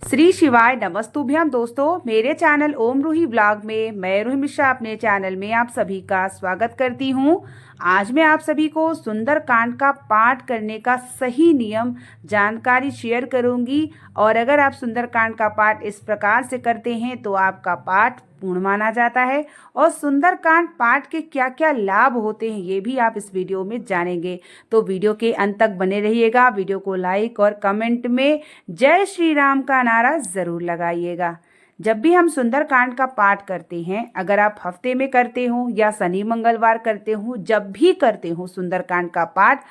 श्री शिवाय नमस्तुभ्यम। दोस्तों, मेरे चैनल ओम रूही ब्लॉग में मैं रूही मिश्रा अपने चैनल में आप सभी का स्वागत करती हूँ। आज मैं आप सभी को सुंदरकांड का पाठ करने का सही नियम जानकारी शेयर करूंगी। और अगर आप सुंदरकांड का पाठ इस प्रकार से करते हैं तो आपका पाठ पूर्ण माना जाता है। और सुंदरकांड पाठ के क्या क्या लाभ होते हैं ये भी आप इस वीडियो में जानेंगे। तो वीडियो के अंत तक बने रहिएगा। वीडियो को लाइक और कमेंट में जय श्री राम का नारा जरूर लगाइएगा। जब भी हम सुंदरकांड का पाठ करते हैं, अगर आप हफ्ते में करते हो या शनि मंगलवार करते हो, जब भी करते हो सुंदरकांड का पाठ,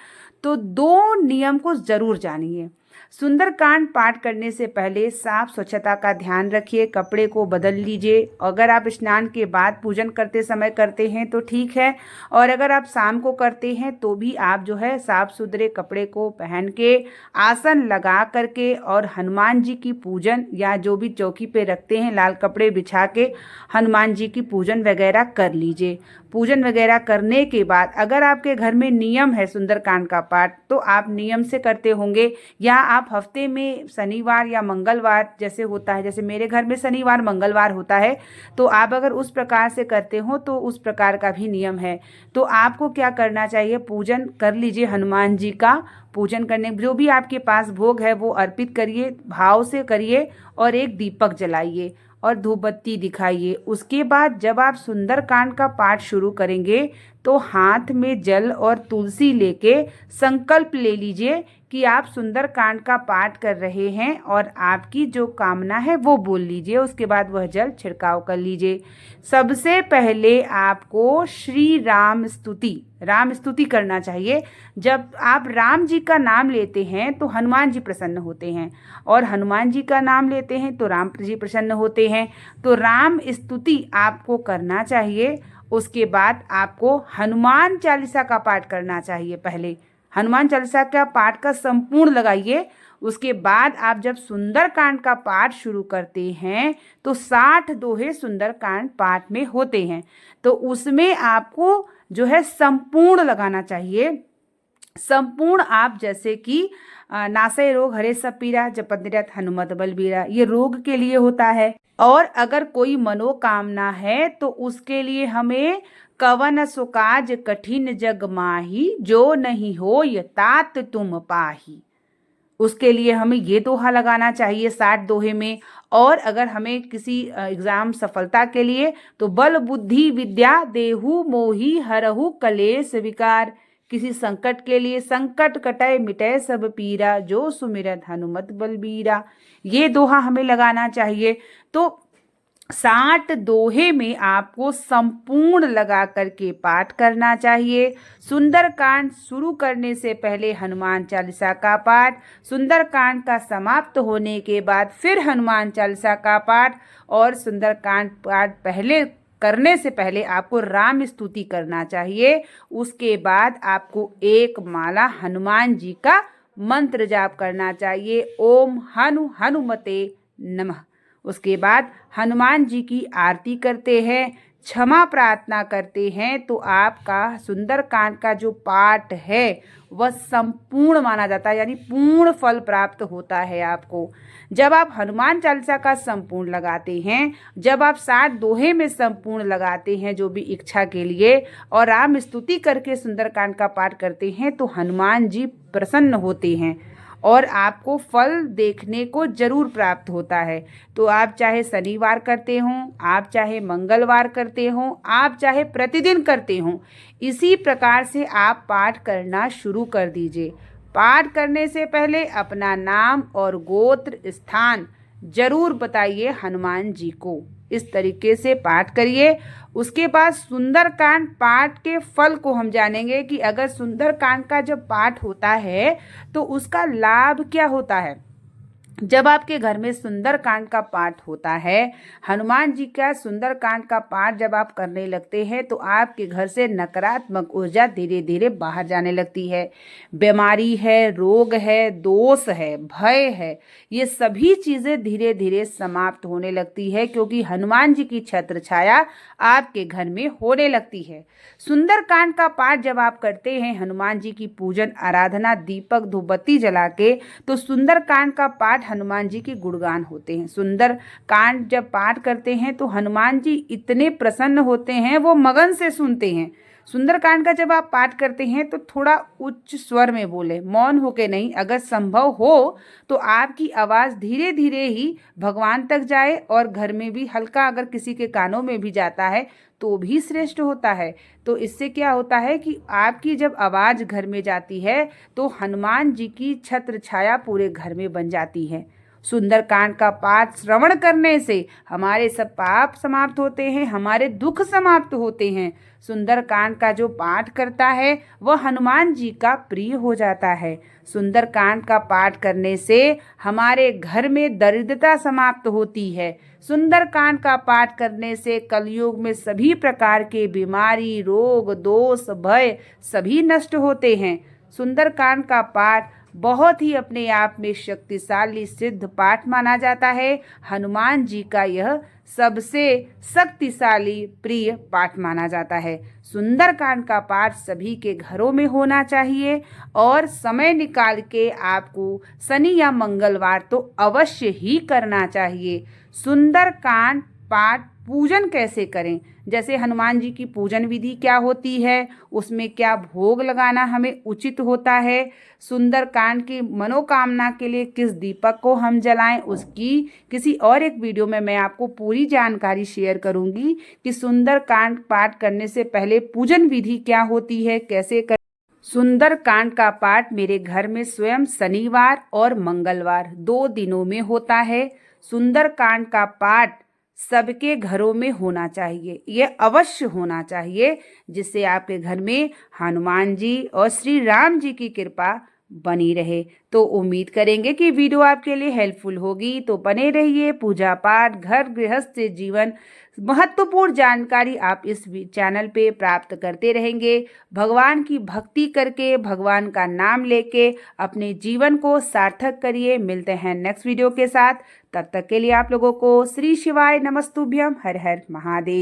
तो दो नियम को जरूर जानिए। सुंदरकांड पाठ करने से पहले साफ स्वच्छता का ध्यान रखिए, कपड़े को बदल लीजिए। अगर आप स्नान के बाद पूजन करते समय करते हैं तो ठीक है, और अगर आप शाम को करते हैं तो भी आप जो है साफ सुथरे कपड़े को पहन के आसन लगा करके और हनुमान जी की पूजन या जो भी चौकी पे रखते हैं लाल कपड़े बिछा के हनुमान जी की पूजन वगैरह कर लीजिए। पूजन वगैरह करने के बाद अगर आपके घर में नियम है सुंदरकांड का पाठ तो आप नियम से करते होंगे, या आप हफ्ते में शनिवार या मंगलवार जैसे होता है, जैसे मेरे घर में शनिवार मंगलवार होता है, तो आप अगर उस प्रकार से करते हो तो उस प्रकार का भी नियम है। तो आपको क्या करना चाहिए, पूजन कर लीजिए, हनुमान जी का पूजन करने जो भी आपके पास भोग है वो अर्पित करिए, भाव से करिए और एक दीपक जलाइए और धूप बत्ती दिखाइए। उसके बाद जब आप सुंदरकांड का पाठ शुरू करेंगे तो हाथ में जल और तुलसी लेके संकल्प ले लीजिए कि आप सुंदरकांड का पाठ कर रहे हैं और आपकी जो कामना है वो बोल लीजिए। उसके बाद वह जल छिड़काव कर लीजिए। सबसे पहले आपको श्री राम स्तुति करना चाहिए। जब आप राम जी का नाम लेते हैं तो हनुमान जी प्रसन्न होते हैं, और हनुमान जी का नाम लेते हैं तो राम जी प्रसन्न होते हैं। तो राम स्तुति आपको करना चाहिए। उसके बाद आपको हनुमान चालीसा का पाठ करना चाहिए। पहले हनुमान चालीसा का पाठ का संपूर्ण लगाइए। उसके बाद आप जब सुंदरकांड का पाठ शुरू करते हैं तो 60 दोहे सुंदरकांड पाठ में होते हैं, तो उसमें आपको जो है संपूर्ण लगाना चाहिए। संपूर्ण आप जैसे कि नासय रोग हरे सब पीरा, जपत निरत हनुमत बलबीरा, ये रोग के लिए होता है। और अगर कोई मनोकामना है तो उसके लिए हमें कवन सुकाज कठिन जग माही, जो नहीं हो ये तात तुम पाही, उसके लिए हमें ये दोहा लगाना चाहिए 60 दोहे में। और अगर हमें किसी एग्जाम सफलता के लिए तो बल बुद्धि विद्या देहु मोहि हरहु कलेश विकार, किसी संकट के लिए संकट कटय मिटय सब पीरा, जो सुमिरत हनुमत बलबीरा, ये दोहा हमें लगाना चाहिए। तो 60 दोहे में आपको संपूर्ण लगा करके पाठ करना चाहिए। सुंदरकांड शुरू करने से पहले हनुमान चालीसा का पाठ, सुंदरकांड का समाप्त होने के बाद फिर हनुमान चालीसा का पाठ, और सुंदरकांड पाठ पहले करने से पहले आपको राम स्तुति करना चाहिए। उसके बाद आपको एक माला हनुमान जी का मंत्र जाप करना चाहिए, ओम हनुमते नमः। उसके बाद हनुमान जी की आरती करते हैं, क्षमा प्रार्थना करते हैं, तो आपका सुंदरकांड का जो पाठ है वह संपूर्ण माना जाता है, यानी पूर्ण फल प्राप्त होता है आपको। जब आप हनुमान चालीसा का संपूर्ण लगाते हैं, जब आप 60 दोहे में संपूर्ण लगाते हैं जो भी इच्छा के लिए, और राम स्तुति करके सुंदरकांड का पाठ करते हैं, तो हनुमान जी प्रसन्न होते हैं और आपको फल देखने को जरूर प्राप्त होता है। तो आप चाहे शनिवार करते हों, आप चाहे मंगलवार करते हों, आप चाहे प्रतिदिन करते हों, इसी प्रकार से आप पाठ करना शुरू कर दीजिए। पाठ करने से पहले अपना नाम और गोत्र स्थान जरूर बताइए हनुमान जी को। इस तरीके से पाठ करिए। उसके बाद सुंदरकांड पाठ के फल को हम जानेंगे कि अगर सुंदरकांड का जब पाठ होता है तो उसका लाभ क्या होता है। जब आपके घर में सुंदरकांड का पाठ होता है, हनुमान जी का सुंदरकांड का पाठ जब आप करने लगते हैं तो आपके घर से नकारात्मक ऊर्जा धीरे धीरे बाहर जाने लगती है। बीमारी है, रोग है, दोष है, भय है, ये सभी चीज़ें धीरे धीरे समाप्त होने लगती है, क्योंकि हनुमान जी की छत्र छाया आपके घर में होने लगती है। सुंदरकांड का पाठ जब आप करते हैं, हनुमान जी की पूजन आराधना दीपक धूपबत्ती जला के, तो सुंदरकांड का पाठ हनुमान जी के गुणगान होते हैं। सुंदर कांड जब पाठ करते हैं तो हनुमान जी इतने प्रसन्न होते हैं, वो मगन से सुनते हैं। सुंदरकांड का जब आप पाठ करते हैं तो थोड़ा उच्च स्वर में बोले, मौन होके नहीं। अगर संभव हो तो आपकी आवाज़ धीरे धीरे ही भगवान तक जाए, और घर में भी हल्का अगर किसी के कानों में भी जाता है तो भी श्रेष्ठ होता है। तो इससे क्या होता है कि आपकी जब आवाज़ घर में जाती है तो हनुमान जी की छत्र छाया पूरे घर में बन जाती है। सुंदरकांड का पाठ श्रवण करने से हमारे सब पाप समाप्त होते हैं, हमारे दुख समाप्त होते हैं। सुंदरकांड का जो पाठ करता है वह हनुमान जी का प्रिय हो जाता है। सुंदरकांड का पाठ करने से हमारे घर में दरिद्रता समाप्त होती है। सुंदरकांड का पाठ करने से कलयुग में सभी प्रकार के बीमारी, रोग, दोष, भय सभी नष्ट होते हैं। सुंदरकांड का पाठ बहुत ही अपने आप में शक्तिशाली सिद्ध पाठ माना जाता है। हनुमान जी का यह सबसे शक्तिशाली प्रिय पाठ माना जाता है। सुंदरकांड का पाठ सभी के घरों में होना चाहिए, और समय निकाल के आपको शनि या मंगलवार तो अवश्य ही करना चाहिए। सुंदरकांड पाठ पूजन कैसे करें, जैसे हनुमान जी की पूजन विधि क्या होती है, उसमें क्या भोग लगाना हमें उचित होता है, सुंदरकांड की मनोकामना के लिए किस दीपक को हम जलाएं, उसकी किसी और एक वीडियो में मैं आपको पूरी जानकारी शेयर करूंगी कि सुंदरकांड पाठ करने से पहले पूजन विधि क्या होती है, कैसे कर। सुंदरकांड का पाठ मेरे घर में स्वयं शनिवार और मंगलवार 2 दिनों में होता है। सुंदरकांड का पाठ सबके घरों में होना चाहिए, ये अवश्य होना चाहिए, जिससे आपके घर में हनुमान जी और श्री राम जी की कृपा बनी रहे। तो उम्मीद करेंगे कि वीडियो आपके लिए हेल्पफुल होगी, तो बने रहिए। पूजा पाठ, घर गृहस्थ जीवन, महत्वपूर्ण जानकारी आप इस चैनल पे प्राप्त करते रहेंगे। भगवान की भक्ति करके, भगवान का नाम लेके अपने जीवन को सार्थक करिए। मिलते हैं नेक्स्ट वीडियो के साथ, तब तक के लिए आप लोगों को श्री शिवाय नमस्तुभ्यम, हर हर महादेव।